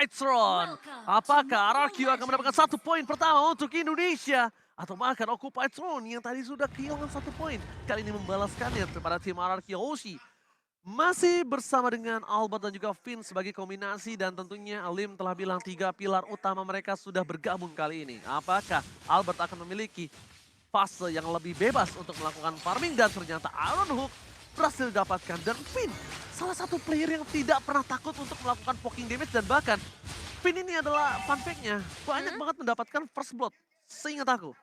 Eitron. Apakah RRQ akan mendapatkan 1 poin pertama untuk Indonesia? Atau bahkan Occupy Throne yang tadi sudah kehilangan 1 poin. Kali ini membalaskannya kepada tim RRQ Hoshi. Masih bersama dengan Albert dan juga Finn sebagai kombinasi. Dan tentunya Lim telah bilang 3 pilar utama mereka sudah bergabung kali ini. Apakah Albert akan memiliki fase yang lebih bebas untuk melakukan farming? Dan ternyata Iron Hook berhasil didapatkan. Dan Finn salah satu player yang tidak pernah takut untuk melakukan poking damage. Dan bahkan Finn ini adalah fun fact-nya banyak banget mendapatkan first blood seingat aku.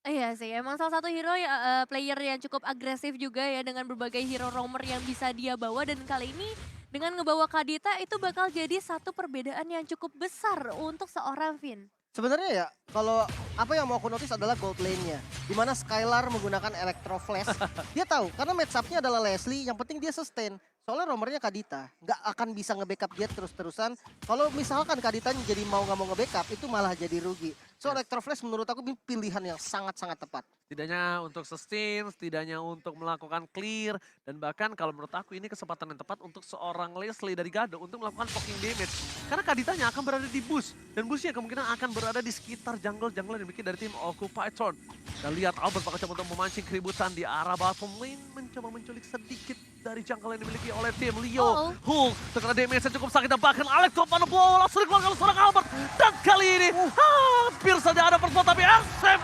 Iya sih, emang salah satu hero ya, player yang cukup agresif juga ya dengan berbagai hero roamer yang bisa dia bawa dan kali ini dengan ngebawa Kadita itu bakal jadi satu perbedaan yang cukup besar untuk seorang Finn. Sebenarnya ya, kalau apa yang mau aku notice adalah gold lane-nya. Dimana Skylar menggunakan Electro Flash. Dia tahu, karena match up-nya adalah Leslie, yang penting dia sustain. Soalnya romernya Kadita, nggak akan bisa nge-backup dia terus-terusan. Kalau misalkan Kadita jadi mau nggak mau nge-backup, itu malah jadi rugi. So Electro Flash menurut aku ini pilihan yang sangat-sangat tepat. Setidaknya untuk sustain, setidaknya untuk melakukan clear. Dan bahkan kalau menurut aku ini kesempatan yang tepat untuk seorang Leslie dari Gado untuk melakukan poking damage. Karena Kaditanya akan berada di bush. Dan bushnya kemungkinan akan berada di sekitar jungle-jungle yang dimiliki dari tim Occupy Throne. Dan lihat Albert bakal coba untuk memancing keributan di arah bottom lane. Mencoba menculik sedikit dari jungle yang dimiliki oleh tim Leo. Hulk terkena damage yang cukup sakit. Dan bahkan Alex Topan blow langsung dikeluarkan oleh seorang Albert. Dan kali ini hampir saja ada first blood, tapi R7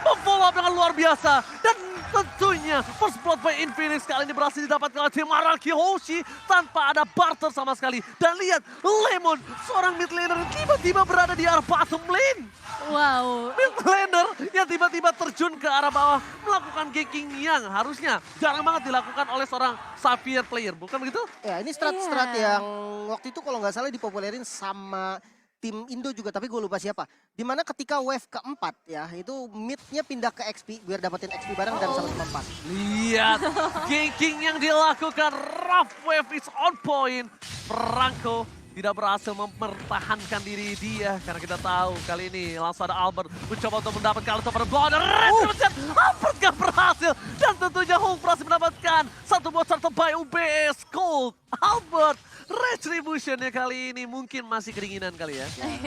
memfollow up dengan luar biasa. Dan tentunya first blood by Infinix kali ini berhasil didapatkan oleh tim RRQ Hoshi tanpa ada barter sama sekali. Dan lihat Lemon, seorang mid laner yang tiba-tiba berada di arah bottom lane. Wow. Mid laner yang tiba-tiba terjun ke arah bawah melakukan ganking yang harusnya jarang banget dilakukan oleh seorang Xavier player, bukan begitu? Ya ini strat-strat yang waktu itu kalau nggak salah dipopulerin sama tim Indo juga, tapi gue lupa siapa. Dimana ketika wave keempat ya, itu mid-nya pindah ke XP biar dapetin XP bareng dan sama-sama 4. Lihat ganking yang dilakukan, rough wave is on point. Franco tidak berhasil mempertahankan diri dia karena kita tahu kali ini langsung ada Albert mencoba untuk mendapatkan Alto pada bawah dan Albert gak berhasil dan tentunya Hulk berhasil mendapatkan satu bocor terbaik UBS Gold. Albert retributionnya kali ini mungkin masih keringinan kali ya.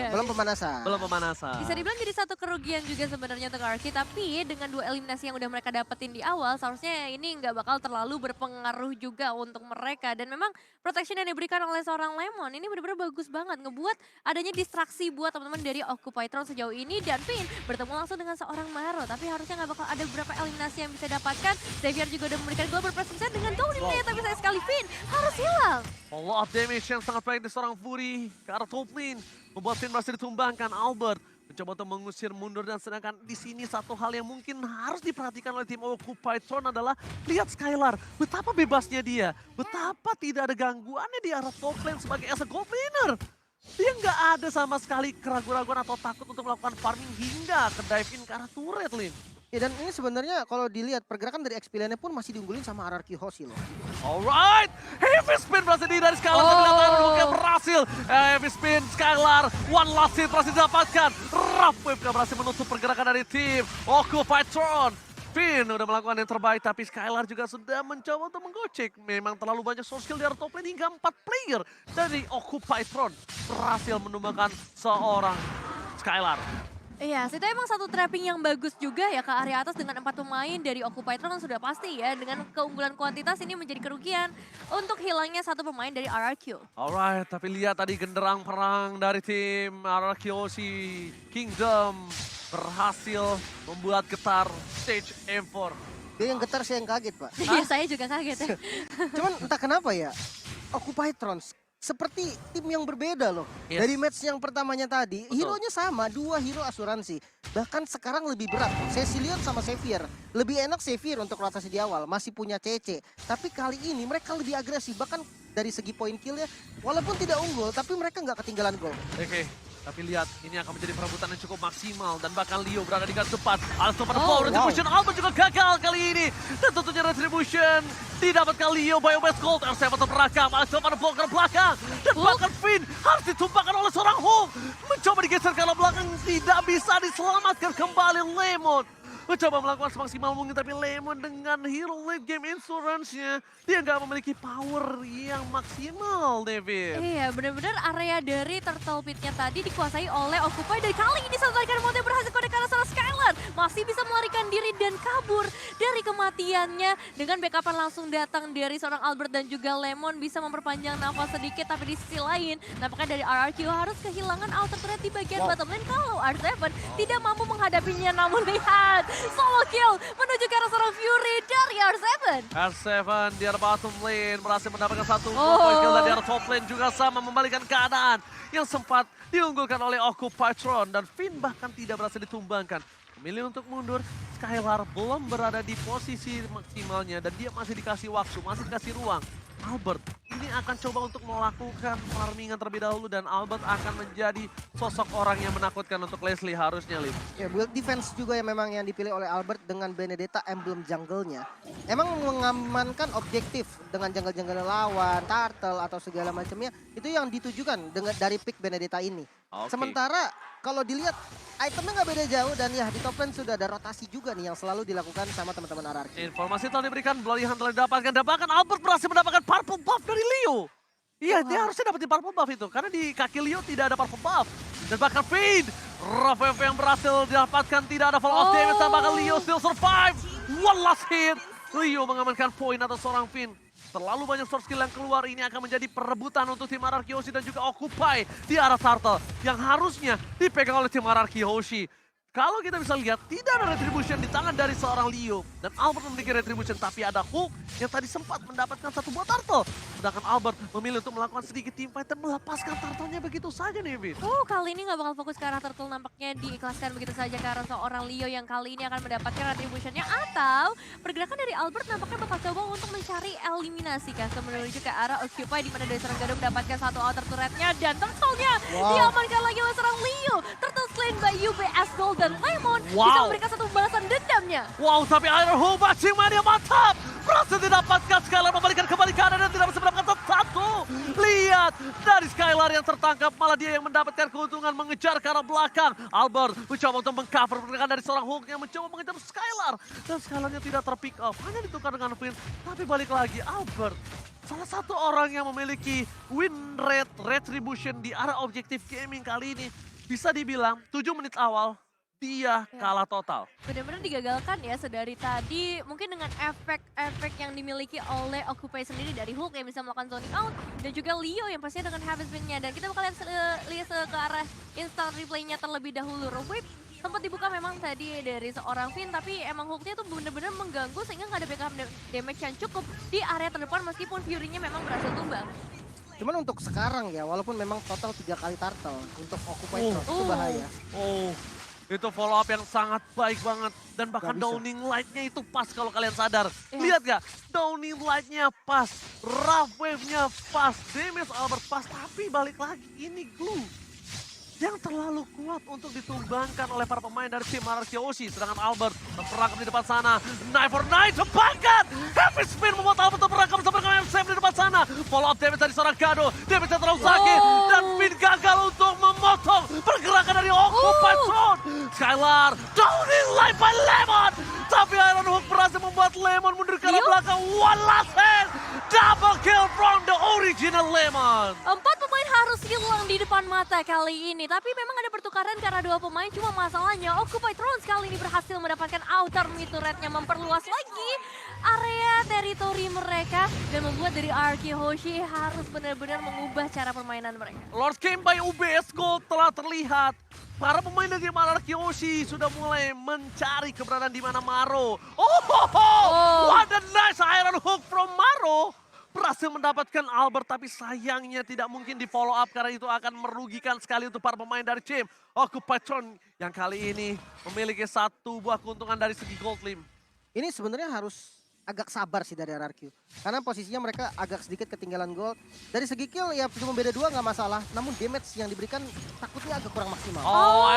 Belum pemanasan. Belum pemanasan. Bisa dibilang jadi satu kerugian juga sebenarnya untuk RRQ, tapi dengan 2 eliminasi yang udah mereka dapetin di awal, seharusnya ini nggak bakal terlalu berpengaruh juga untuk mereka. Dan memang protection yang diberikan oleh seorang Lemon ini benar-benar bagus banget, ngebuat adanya distraksi buat teman-teman dari Occupy Throne sejauh ini. Dan Finn bertemu langsung dengan seorang Maro, tapi harusnya nggak bakal ada beberapa eliminasi yang bisa dapatkan. Xavier juga udah memberikan global presence dengan downnya, tapi sayang sekali Finn harus hilang. Follow up damage yang sangat baik dari seorang Fury ke arah top lane. Membuat Finn berhasil ditumbangkan. Albert mencoba untuk mengusir mundur dan sedangkan di sini satu hal yang mungkin harus diperhatikan oleh tim Occupy Throne adalah lihat Skylar. Betapa bebasnya dia. Betapa tidak ada gangguannya di arah top lane sebagai as a gold laner. Dia nggak ada sama sekali keraguan-raguan atau takut untuk melakukan farming hingga ke dive in ke arah turret lane. Ya dan ini sebenarnya kalau dilihat pergerakan dari XP lane-nya pun masih diunggulin sama RRQ Hoshi loh. Alright, heavy spin berhasil dari Skylar, tapi lihat Iron berhasil. Heavy spin Skylar, one last hit berhasil didapatkan. Rough Wave gak berhasil menutup pergerakan dari tim Occupy Throne. Finn udah melakukan yang terbaik, tapi Skylar juga sudah mencoba untuk menggocek. Memang terlalu banyak source skill di arah top lane hingga 4 player dari Occupy Throne berhasil menumbangkan seorang Skylar. Iya, itu emang satu trapping yang bagus juga ya ke area atas dengan 4 pemain dari Occupy Throne sudah pasti ya. Dengan keunggulan kuantitas ini menjadi kerugian untuk hilangnya satu pemain dari RRQ. Alright, tapi lihat tadi genderang perang dari tim RRQ Hoshi Kingdom berhasil membuat getar stage M4. Dia yang getar, saya yang kaget pak. Iya, saya juga kaget ya. Cuman entah kenapa ya, Occupy Throne seperti tim yang berbeda loh. Yes. Dari match yang pertamanya tadi, Betul. hero-nya sama, 2 hero asuransi. Bahkan sekarang lebih berat, Cecilion sama Xavier. Lebih enak Xavier untuk rotasi di awal, masih punya CC. Tapi kali ini mereka lebih agresif, bahkan dari segi poin kill-nya, walaupun tidak unggul, tapi mereka nggak ketinggalan gol. Oke, tapi lihat ini akan menjadi perebutan yang cukup maksimal dan bahkan Leo berada di garis depan. Alto pada power retribution, Albert juga gagal kali ini. Dan tentunya retribution didapatkan Leo by West Gold. R7 terperakam, Alto pada power ke belakang. Dan bahkan Finn harus ditumpahkan oleh seorang Hulk. Mencoba digeser ke arah belakang, tidak bisa diselamatkan kembali Lemon. mencoba melakukan semaksimal mungkin, tapi Lemon dengan hero late game insurance-nya, dia nggak memiliki power yang maksimal, David. Iya, benar-benar area dari Turtle Pit-nya tadi dikuasai oleh Occupy. Dan kali ini satu tarikan remote berhasil kode karena seorang Skylar masih bisa melarikan diri dan kabur dari kematiannya. Dengan backupan langsung datang dari seorang Albert dan juga Lemon bisa memperpanjang nafas sedikit. Tapi di sisi lain, nampaknya dari RRQ harus kehilangan outer turret di bagian bottom lane kalau R7 tidak mampu menghadapinya. Namun lihat, solo kill menuju ke arah seorang Fury dari R7. R7 di arah bottom lane berhasil mendapatkan satu point kill, dan di arah top lane juga sama membalikan keadaan yang sempat diunggulkan oleh Occupy Tron, dan Finn bahkan tidak berhasil ditumbangkan. Memilih untuk mundur, Skylar belum berada di posisi maksimalnya dan dia masih dikasih waktu, masih dikasih ruang. Albert ini akan coba untuk melakukan farmingan terlebih dahulu, dan Albert akan menjadi sosok orang yang menakutkan untuk Leslie harusnya, Lim. Ya, build defense juga yang memang yang dipilih oleh Albert dengan Benedetta emblem jungle-nya. Emang mengamankan objektif dengan jungle-jungle lawan, turtle atau segala macamnya. Itu yang ditujukan dengan dari pick Benedetta ini. Oke. Sementara kalau dilihat itemnya nggak beda jauh, dan ya di top lane sudah ada rotasi juga nih yang selalu dilakukan sama teman-teman RRQ. Informasi telah diberikan, Bloody Hunt telah didapatkan, dan bahkan Albert berhasil mendapatkan purple buff dari Leo. Iya, dia harusnya dapetin purple buff itu, karena di kaki Leo tidak ada purple buff. Dan bahkan Fade, Rafael yang berhasil didapatkan, tidak ada follow up damage, dan bahkan Leo still survive. One last hit, Leo mengamankan poin atas seorang Finn. Terlalu banyak source skill yang keluar, ini akan menjadi perebutan untuk tim RRQ Hoshi dan juga Occupy di arah Turtle yang harusnya dipegang oleh tim RRQ Hoshi. Kalau kita bisa lihat, tidak ada retribution di tangan dari seorang Leo. Dan Albert memiliki retribution, tapi ada Hook yang tadi sempat mendapatkan satu buah turtle. Sedangkan Albert memilih untuk melakukan sedikit team fight dan melepaskan turtle-nya begitu saja, Nevin. Kali ini nggak bakal fokus ke arah turtle, nampaknya diikhlaskan begitu saja ke arah seorang Leo yang kali ini akan mendapatkan retribution-nya. Atau pergerakan dari Albert nampaknya bakal coba untuk mencari eliminasi custom menuju ke arah Occupy, di mana dari seorang Gado mendapatkan satu outer turret-nya, dan turtle-nya diamankan lagi oleh seorang Leo. Turtle slain by UBS Gold dan Lemon bisa memberikan satu balasan dendamnya. Wow, tapi Iron Hook matching mania mantap. Berhasil didapatkan, Skylar membalikan kembali kanan dan tidak bisa mendapatkan satu. Lihat, dari Skylar yang tertangkap, malah dia yang mendapatkan keuntungan mengejar ke arah belakang. Albert mencoba untuk mengcover pergerakan dari seorang Hook yang mencoba mengejar Skylar. Dan Skylarnya tidak terpick up, hanya ditukar dengan Finn. Tapi balik lagi, Albert salah satu orang yang memiliki win rate retribution di arah objektif gaming kali ini. Bisa dibilang 7 menit awal dia kalah total. Benar-benar digagalkan ya sedari tadi, mungkin dengan efek-efek yang dimiliki oleh Occupy sendiri, dari Hook yang bisa melakukan zoning out, dan juga Leo yang pastinya dengan habit spin-nya. Dan kita bakal lihat ke arah instant replay-nya terlebih dahulu. Rogue sempat dibuka memang tadi dari seorang Finn, tapi emang Hook-nya tuh benar-benar mengganggu sehingga nggak ada backup damage yang cukup di area terdepan meskipun Fury-nya memang berhasil tumbang. Cuman untuk sekarang ya, walaupun memang total 3 kali turtle untuk Occupy Tron, itu bahaya. Itu follow up yang sangat baik banget. Dan bahkan downing light-nya itu pas kalau kalian sadar. Lihat gak? Downing light-nya pas. Rough wave-nya pas. Damage Albert pas. Tapi balik lagi, ini glue yang terlalu kuat untuk ditumbangkan oleh para pemain dari tim RRQ Hoshi. Sedangkan Albert terperangkap di depan sana. Knife for Knife terbangkat. Heavy spin membuat Albert terperangkap bersama dengan M7 di depan sana. Follow up damage dari seorang Gado. Damage yang terlalu sakit. Dan Finn gagal untuk memotong pergerakan dari Occupy Tron. Skylar, downing light by Lemon. Tapi Iron Hook berhasil membuat Lemon mundur ke arah belakang. One last hit. Double kill from the original Lemon. 4 pemain harus hilang di depan mata kali ini. Tapi memang ada pertukaran karena 2 pemain. Cuma masalahnya Occupy Tron kali ini berhasil mendapatkan outer mid turret-nya, memperluas lagi area teritori mereka. Dan membuat dari RRQ Hoshi harus benar-benar mengubah cara permainan mereka. Lord Game by UBS Gold telah terlihat. Para pemain dari RRQ Hoshi sudah mulai mencari keberadaan di mana Maro. What a nice Iron Hook from Maro. Berhasil mendapatkan Albert, tapi sayangnya tidak mungkin di follow up karena itu akan merugikan sekali untuk para pemain dari tim Occupy Tron yang kali ini memiliki satu buah keuntungan dari segi gold, Lim. Ini sebenarnya harus agak sabar sih dari RRQ. Karena posisinya mereka agak sedikit ketinggalan gold. Dari segi kill ya cuma beda 2 nggak masalah. Namun damage yang diberikan takutnya agak kurang maksimal.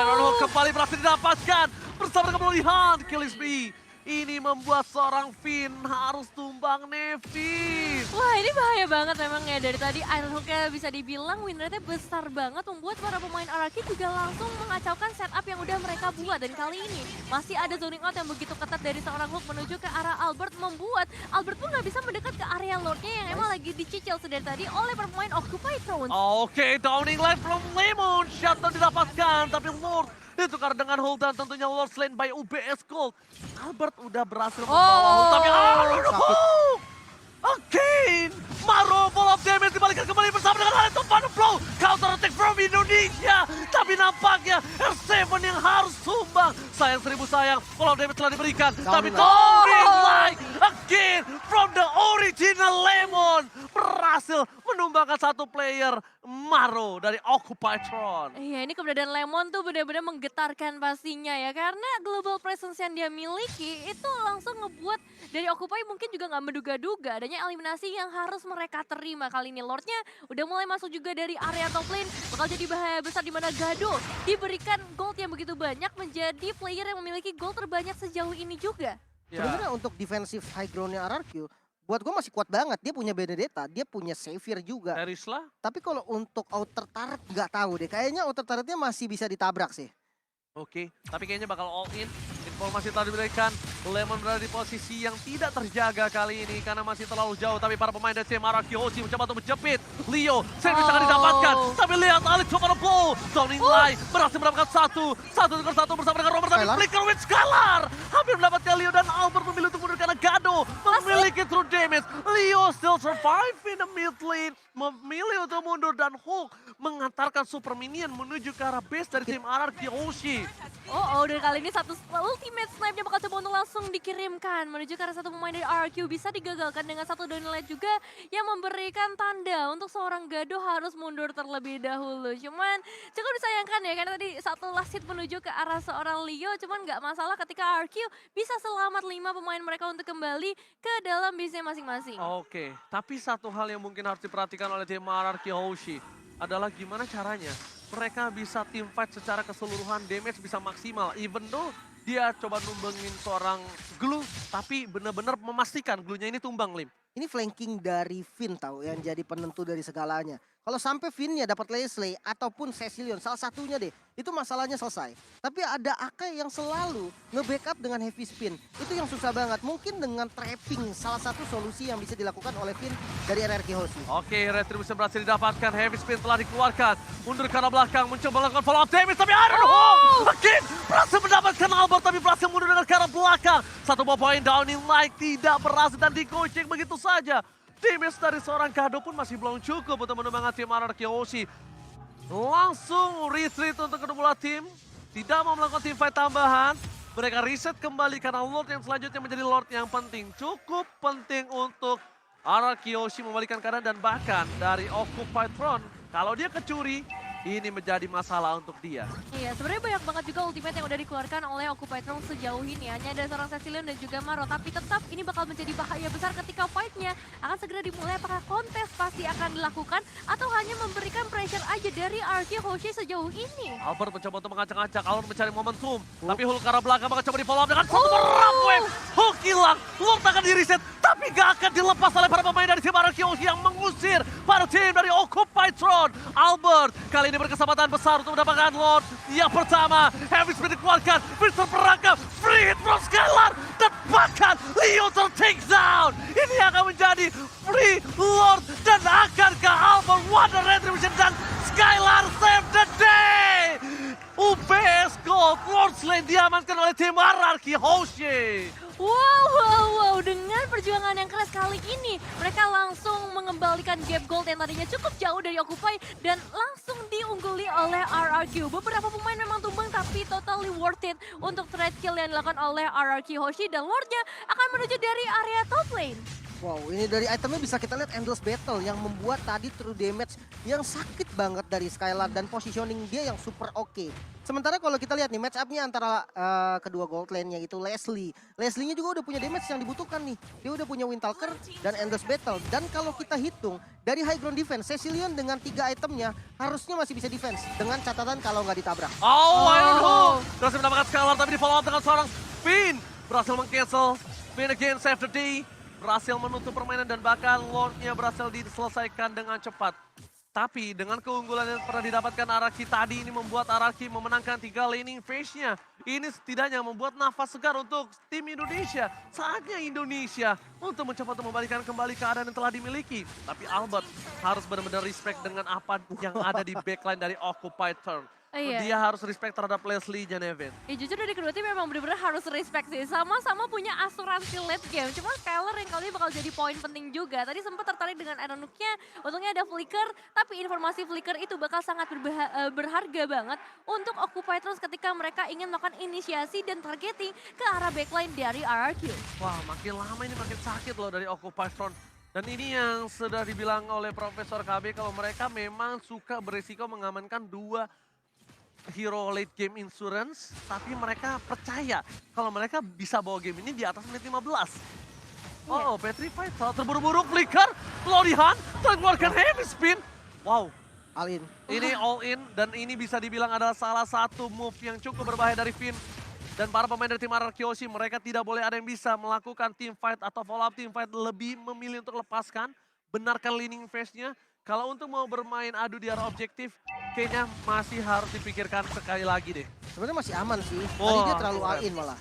Iron Hook kembali berhasil didapatkan bersama dengan Bloody Hunt. Kill is me. Ini membuat seorang Finn harus tumbang, Nevin. Wah ini bahaya banget memang ya, dari tadi Iron Hook-nya bisa dibilang win rate-nya besar banget, membuat para pemain RRQ juga langsung mengacaukan setup yang udah mereka buat. Dan kali ini masih ada zoning out yang begitu ketat dari seorang Hook menuju ke arah Albert, membuat Albert pun nggak bisa mendekat ke area Lord-nya yang emang lagi dicicil sedari tadi oleh para pemain Occupy Throne. Oke, downing light from Lemon. Shutdown didapatkan, tapi Lord ditukar dengan hold dan tentunya Lord slain by UBS Gold. Albert udah berhasil membawa hold, tapi sakit. Oke, Maro full of damage dibalikan kembali bersama dengan Alex Van Flow. Counter attack from Indonesia. Tapi nampaknya R7 yang harus tumbang. Sayang seribu sayang, full of damage telah diberikan. Tapi downing light again from the original Lemon. Berhasil menumbangkan satu player Maro dari Occupy Throne. Iya, ini keberadaan Lemon tuh benar-benar menggetarkan pastinya ya. Karena global presence yang dia miliki itu langsung ngebuat dari Occupy mungkin juga nggak menduga-duga adanya eliminasi yang harus mereka terima. Kali ini Lordnya udah mulai masuk juga dari area top lane. Bakal jadi bahaya besar di mana Gado diberikan gold yang begitu banyak, menjadi player yang memiliki gold terbanyak sejauh ini juga. Sebenarnya untuk defensive high ground-nya RRQ, buat gue masih kuat banget. Dia punya Benedetta, dia punya Xavier juga. Erisla. Tapi kalau untuk outer turret nggak tahu deh. Kayaknya outer turretnya masih bisa ditabrak sih. Oke, tapi kayaknya bakal all in. Informasi telah diberikan. Lemon berada di posisi yang tidak terjaga kali ini karena masih terlalu jauh. Tapi para pemain dari tim RRQ Hoshi mencoba untuk menjepit. Leo, service akan didapatkan. Tapi lihat Alex coba blow. Downing Light berhasil mendapatkan satu dengan satu bersama dengan Robert. Tapi Skylar. flicker with Skylar. Hampir mendapatkan Leo dan Albert memilih untuk mundur karena Gado memiliki true damage. Leo still survive in the mid lane. Memilih untuk mundur dan Hulk mengantarkan super minion menuju ke arah base dari tim RRQ Hoshi. Oh, dan kali ini satu ultimate snipe-nya bakal coba untuk langsung dikirimkan menuju ke arah satu pemain dari RRQ. Bisa digagalkan dengan satu downlight juga yang memberikan tanda untuk seorang Gado harus mundur terlebih dahulu. Cuman cukup disayangkan ya, karena tadi satu last hit menuju ke arah seorang Leo. Cuman nggak masalah ketika RRQ bisa selamat 5 pemain mereka untuk kembali ke dalam base-nya masing-masing. Oke, tapi satu hal yang mungkin harus diperhatikan oleh tim RRQ Hoshi adalah gimana caranya mereka bisa team fight secara keseluruhan, damage bisa maksimal. Even though dia coba numbangin seorang Glue, tapi benar-benar memastikan Glue-nya ini tumbang, Lim. Ini flanking dari Finn tahu yang jadi penentu dari segalanya. Kalau sampai Finn-nya dapat Leslie ataupun Cecilion, salah satunya deh, itu masalahnya selesai. Tapi ada Akai yang selalu nge-backup dengan heavy spin. Itu yang susah banget. Mungkin dengan trapping salah satu solusi yang bisa dilakukan oleh Finn dari RRQ Hoshi. Oke, retribution berhasil didapatkan, heavy spin telah dikeluarkan. Mundur ke arah belakang, mencoba melakukan follow up damage, tapi Iron Hawk again berhasil mendapatkan Albert, tapi berhasil mundur dengan ke arah belakang. Satu buah poin downing light tidak berhasil dan digocek begitu saja. Damage dari seorang Gado pun masih belum cukup untuk menumbangkan tim RRQ Hoshi. Langsung retreat untuk kedua tim. Tidak mau melakukan team fight tambahan. Mereka reset kembali karena Lord yang selanjutnya menjadi Lord yang penting. Cukup penting untuk RRQ Hoshi membalikan keadaan dan bahkan dari Occupy Throne. Kalau dia kecuri, ini menjadi masalah untuk dia. Iya, sebenarnya banyak banget juga ultimate yang udah dikeluarkan oleh Occupy Throne sejauh ini. Hanya ada seorang Cecilion dan juga Maro. Tapi tetap ini bakal menjadi bahaya besar ketika fight-nya akan segera dimulai. Apakah kontes pasti akan dilakukan atau hanya memberikan pressure aja dari RRQ Hoshi sejauh ini? Albert mencoba untuk mengacak-acak, Albert mencari momentum. Tapi Hulk ke arah belakang bakal coba di follow up dengan satu merap wave. Hulk hilang, Lord akan di reset. Tapi gak akan dilepas oleh para pemain dari tim RRQ Hoshi yang mengusir para tim dari Occupy Throne. Albert kali ini berkesempatan besar untuk mendapatkan Lord yang pertama. Heavy Speed dikeluarkan, bisa perangkap, free hit from Skylar. Dan bahkan Leo ter-take down. Ini akan menjadi free Lord dan akan ke Albert. Wonder Retribution dan Skylar save the day. UBS Gold, Lord Slain diamankan oleh tim RRQ Hoshi. Wow, dengan perjuangan yang keras kali ini, mereka langsung mengembalikan gap gold yang tadinya cukup jauh dari Occupy dan langsung diungguli oleh RRQ. Beberapa pemain memang tumbang tapi totally worth it untuk trade kill yang dilakukan oleh RRQ Hoshi dan Lordnya akan menuju dari area top lane. Wow, ini dari itemnya bisa kita lihat Endless Battle yang membuat tadi true damage yang sakit banget dari Skylar dan positioning dia yang super oke. Sementara kalau kita lihat nih match up-nya antara kedua gold lane-nya itu Leslie. Leslie-nya juga udah punya damage yang dibutuhkan nih. Dia udah punya Windtalker dan Endless Battle. Dan kalau kita hitung dari high ground defense, Cecilion dengan 3 itemnya harusnya masih bisa defense. Dengan catatan kalau nggak ditabrak. Iron Hawk berhasil mendapatkan Skylar tapi di follow up dengan seorang Finn. Berhasil meng-cancel. Finn again save the day. berhasil menutup permainan dan bahkan Lordnya berhasil diselesaikan dengan cepat. Tapi dengan keunggulan yang pernah didapatkan Araki tadi ini membuat Araki memenangkan 3 laning phase-nya. Ini setidaknya membuat nafas segar untuk tim Indonesia. Saatnya Indonesia untuk mencoba untuk membalikan kembali keadaan yang telah dimiliki. Tapi Albert harus benar-benar respect dengan apa yang ada di backline dari Occupied Turn. Iya. Dia harus respect terhadap Leslie dan Evan. Ya jujur dari kedua tim memang bener-bener harus respect sih. Sama-sama punya asuransi late game. Cuma Skylar yang kali ini bakal jadi poin penting juga. Tadi sempat tertarik dengan Iron Hook-nya. Untungnya ada flicker. Tapi informasi flicker itu bakal sangat berharga banget untuk Occupy terus ketika mereka ingin melakukan inisiasi dan targeting ke arah backline dari RRQ. Wah, makin lama ini makin sakit loh dari Occupy Front. Dan ini yang sudah dibilang oleh Profesor KB kalau mereka memang suka beresiko mengamankan 2 hero late game insurance, tapi mereka percaya kalau mereka bisa bawa game ini di atas menit 15. Oh, Petrified salah terburu-buru, flicker, Lodihan, mengeluarkan heavy spin. Wow, Alin. ini all in dan ini bisa dibilang adalah salah satu move yang cukup berbahaya dari Finn. Dan para pemain dari tim RRQ Hoshi, mereka tidak boleh ada yang bisa melakukan team fight atau follow up team fight, lebih memilih untuk lepaskan, benarkan leaning phase-nya. Kalau untuk mau bermain adu di arah objektif, kayaknya masih harus dipikirkan sekali lagi deh. Sebenarnya masih aman sih. Tadi Wah, dia terlalu keren. all-in malah.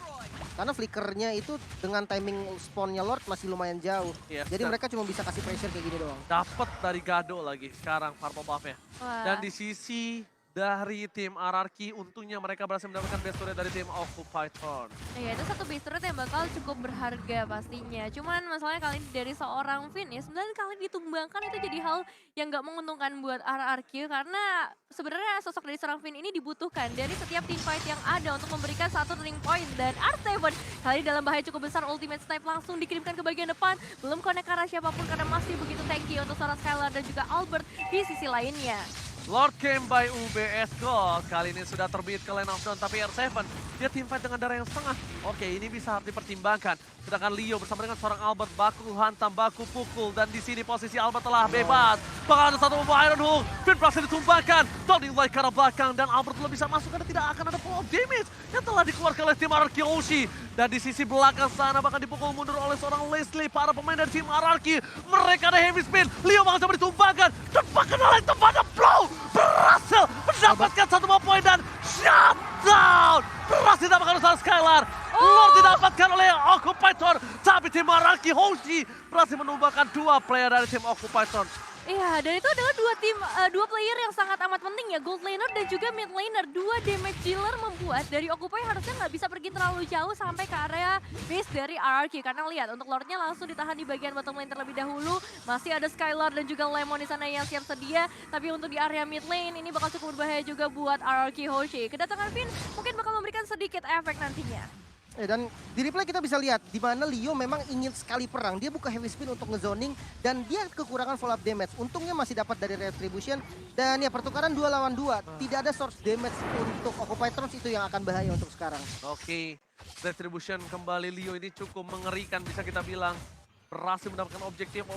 Karena flickernya itu dengan timing spawnnya Lord masih lumayan jauh. Yes, Jadi dan mereka cuma bisa kasih pressure kayak gini doang. dapat dari Gado lagi sekarang purple buff-nya. Wah. Dan di sisi dari tim RRQ, untungnya mereka berhasil mendapatkan best turret dari tim Occupied Turn. Iya, itu satu base turret yang bakal cukup berharga pastinya. Cuman masalahnya kali ini dari seorang Finn ya, 9 kali ditumbangkan itu jadi hal yang nggak menguntungkan buat RRQ karena sebenarnya sosok dari seorang Finn ini dibutuhkan dari setiap team fight yang ada untuk memberikan satu turning point. Dan R7 kali ini dalam bahaya cukup besar, ultimate snipe langsung dikirimkan ke bagian depan. Belum connect ke arah siapapun karena masih begitu tanky untuk seorang Skylar dan juga Albert di sisi lainnya. Lord came by UBS Gold. Kali ini sudah terbit ke lane of down, tapi R7 dia teamfight dengan darah yang setengah. Oke, ini bisa harus dipertimbangkan. Sedangkan Leo bersama dengan seorang Albert baku hantam, baku pukul. Dan di sini posisi Albert telah bebas. Bakal ada satu membawa Iron Hook. Finn berhasil ditumbangkan. Tony Light ke arah belakang dan Albert belum bisa masuk karena tidak akan ada follow damage yang telah dikeluarkan oleh tim RRQ Hoshi. Dan di sisi belakang sana bahkan dipukul mundur oleh seorang Leslie. Para pemain dari tim RRQ. Mereka ada heavy spin. Leo bakal coba ditumbangkan. Dan bahkan oleh tempatnya blow. Berhasil mendapatkan satu poin dan shutdown. Berhasil didapatkan oleh Skylar. Lord didapatkan oleh Occupied Turn. Tapi tim RRQ Hoshi berhasil menumbangkan 2 player dari tim Occupied Turn. Iya, dan itu adalah dua player yang sangat amat penting ya, gold laner dan juga mid laner. 2 damage dealer membuat dari Occupy harusnya nggak bisa pergi terlalu jauh sampai ke area base dari RRQ. Karena lihat, untuk Lordnya langsung ditahan di bagian bottom lane terlebih dahulu. Masih ada Skylar dan juga Lemon di sana yang siap sedia. Tapi untuk di area mid lane ini bakal cukup berbahaya juga buat RRQ Hoshi. Kedatangan Finn mungkin bakal memberikan sedikit efek nantinya. Dan di replay kita bisa lihat di mana Leo memang ingin sekali perang. Dia buka heavy spin untuk ngezoning dan dia kekurangan follow up damage. Untungnya masih dapat dari Retribution dan ya pertukaran 2 lawan 2. Tidak ada source damage untuk Occupy Thrones, itu yang akan bahaya untuk sekarang. Oke, Retribution kembali. Leo ini cukup mengerikan bisa kita bilang. Berhasil mendapatkan objektif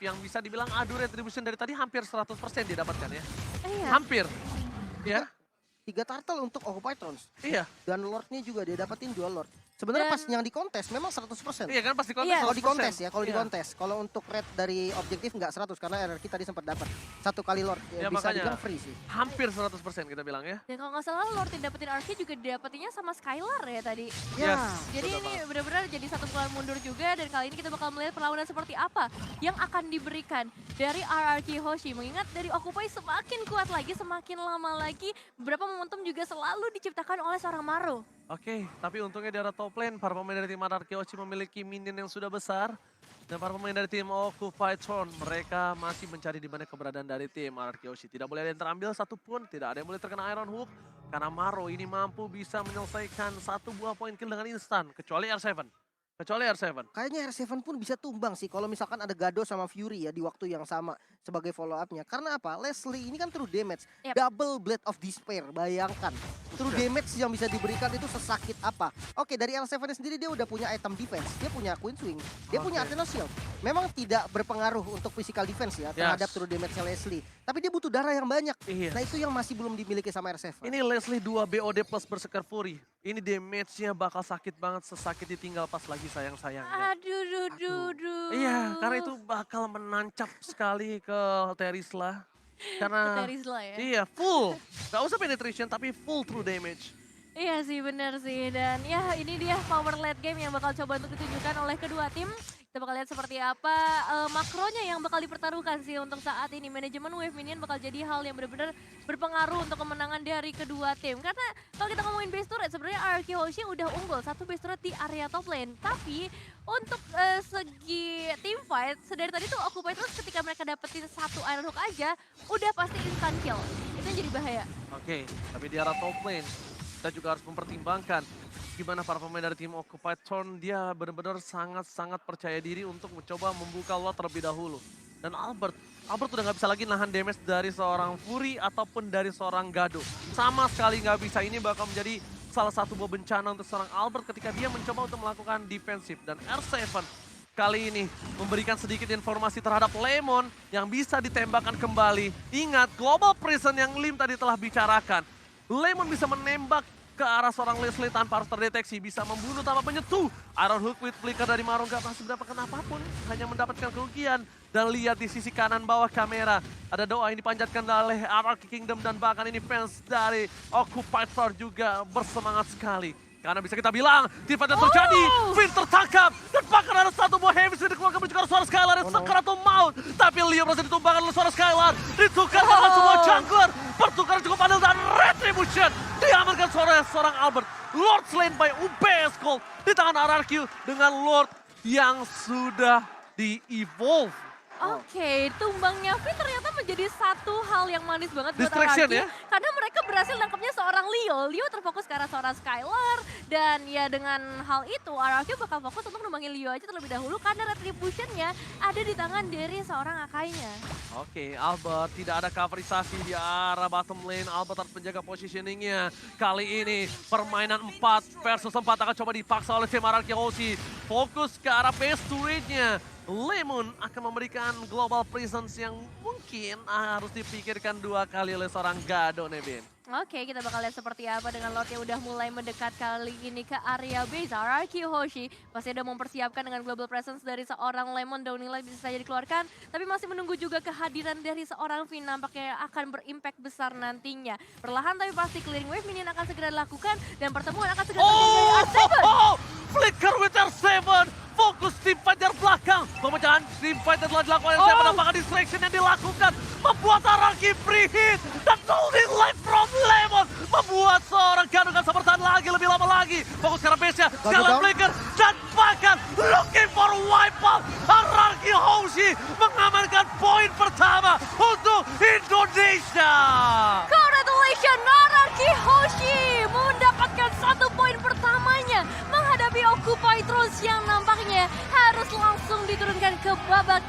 yang bisa dibilang adu Retribution dari tadi hampir 100% dia dapatkan ya. Iya. Hampir. Ya, 3 turtle untuk Occupy Thrones. iya. Dan Lordnya juga dia dapatin 2 Lord. Sebenarnya Dan- pas yang di kontes memang 100%. Iya kan pasti kontes. Iya. Kalau di 100%. kontes ya, kalau di Iya. kontes. Kalau untuk rate dari objektif nggak 100 karena RRQ tadi sempat dapat 1 kali Lord. Ya, Ya, bisa makanya. dibilang free sih. Hampir 100% kita bilang ya. Dan kalau nggak salah Lord yang dapetin RQ juga dapetinnya sama Skylar ya tadi. Yes. Jadi Betul ini banget. benar-benar jadi satu bulan mundur juga, dan kali ini kita bakal melihat perlawanan seperti apa yang akan diberikan dari RRQ Hoshi. Mengingat dari Occupy semakin kuat lagi, semakin lama lagi, beberapa momentum juga selalu diciptakan oleh seorang Maru. Oke, tapi untungnya di arah top lane, para pemain dari tim RRQ Hoshi memiliki minion yang sudah besar. Dan para pemain dari tim Occupied Throne, mereka masih mencari di mana keberadaan dari tim RRQ Hoshi. Tidak boleh ada yang terambil satupun, tidak ada yang boleh terkena Iron Hook. Karena Maro ini mampu bisa menyelesaikan 1 buah poin kill dengan instan, kecuali R7. Kecuali R7. Kayaknya R7 pun bisa tumbang sih kalau misalkan ada Gado sama Fury ya di waktu yang sama. sebagai follow up-nya. Karena apa? Leslie ini kan true damage. Yep. Double Blade of Despair, bayangkan. True damage yang bisa diberikan itu sesakit apa. Oke, dari R7 sendiri dia udah punya item defense. Dia punya Queen Swing, dia punya Oke. Athena Shield. Memang tidak berpengaruh untuk physical defense ya terhadap true damage Leslie. Tapi dia butuh darah yang banyak. Iya. Nah itu yang masih belum dimiliki sama R7. Ini Leslie 2 BOD plus Berserker Fury. Ini damage-nya bakal sakit banget, sesakit ditinggal pas lagi sayang-sayangnya. Aduh. Iya, karena itu bakal menancap sekali ke Terisla. Karena Terisla ya. iya, full. Gak usah penetration, tapi full true damage. Iya sih bener sih, dan ya ini dia power late game yang bakal coba untuk ditunjukkan oleh kedua tim. Kita bakal lihat seperti apa makronya yang bakal dipertaruhkan sih untuk saat ini. Manajemen wave minion bakal jadi hal yang benar-benar berpengaruh untuk kemenangan dari kedua tim. Karena kalau kita ngomongin base turret, sebenarnya RRQ Hoshi udah unggul satu base turret di area top lane. Tapi untuk segi team fight, sedari tadi tuh Occupy terus ketika mereka dapetin satu Iron Hook aja, udah pasti instant kill. Itu yang jadi bahaya. Oke, tapi di arah top lane, kita juga harus mempertimbangkan gimana para pemain dari tim Occupied Throne. Dia benar-benar sangat-sangat percaya diri untuk mencoba membuka lot terlebih dahulu. Dan Albert udah nggak bisa lagi nahan damage dari seorang Fury ataupun dari seorang Gado. Sama sekali nggak bisa. Ini bakal menjadi salah satu buah bencana untuk seorang Albert ketika dia mencoba untuk melakukan defensif. Dan R7 kali ini memberikan sedikit informasi terhadap Lemon yang bisa ditembakkan kembali. Ingat, Global Prison yang Lim tadi telah bicarakan. Lemon bisa menembak ke arah seorang Leslie tanpa harus terdeteksi. Bisa membunuh tanpa menyentuh. Iron Hook with flicker dari Maroon gak masih mendapatkan apapun. Hanya mendapatkan kerugian. Dan lihat di sisi kanan bawah kamera. Ada doa yang dipanjatkan oleh Anarchy Kingdom. Dan bahkan ini fans dari Occupied Throne juga bersemangat sekali. Karena bisa kita bilang, tiba yang terjadi, Finn tertangkap, dan bahkan ada satu buah heavy yang dikeluarkan menuju ke arah suara Skylar yang sekaratul maut. Tapi Leo berhasil ditumbangkan oleh suara Skylar, ditukar oleh semua jungler, pertukaran cukup adil dan retribution diamankan seorang Albert. Lord slain by UBS Gold di tangan RRQ dengan Lord yang sudah di-evolve. Oke, tumbangnya Finn ternyata menjadi satu hal yang manis banget buat Distraction RRQ. ya? Karena mereka berhasil nangkepnya seorang Leo. Leo terfokus ke arah seorang Skylar. Dan ya dengan hal itu RRQ bakal fokus untuk numbangin Leo aja terlebih dahulu. Karena retributionnya ada di tangan dari seorang Akainya. Oke, Albert tidak ada coverisasi di arah bottom lane. Albert harus menjaga positioningnya. Kali ini permainan 4 versus 4 akan coba dipaksa oleh tim RRQ Hoshi. Fokus ke arah base turretnya. Lemon akan memberikan Global Presence yang mungkin harus dipikirkan 2 kali oleh seorang Gado, Nebin. Oke, kita bakal lihat seperti apa dengan Lord yang udah mulai mendekat kali ini ke area base. RRQ Hoshi pasti udah mempersiapkan dengan global presence dari seorang Lemon. Downhill bisa saja dikeluarkan, tapi masih menunggu juga kehadiran dari seorang Finn. Nampaknya akan berimpact besar nantinya. Perlahan tapi pasti clearing wave minion akan segera dilakukan dan pertemuan akan segera terjadi dari R7. Flicker with R7! Fokus tim fight dari belakang. Pemecahan tim fight yang telah dilakukan R7, apakah distraction yang dilakukan membuat RRQ free hit. Dan holding life from Lemon membuat seorang Gado gak bisa bertahan lagi, lebih lama lagi. Fokus ke arah base-nya, Skylar Flicker dan bahkan looking for wipeout. RRQ Hoshi mengamankan poin pertama untuk Indonesia. Congratulations, RRQ Hoshi mendapatkan 1 poin pertamanya menghadapi Occupy Throne yang nampaknya harus langsung diturunkan ke babak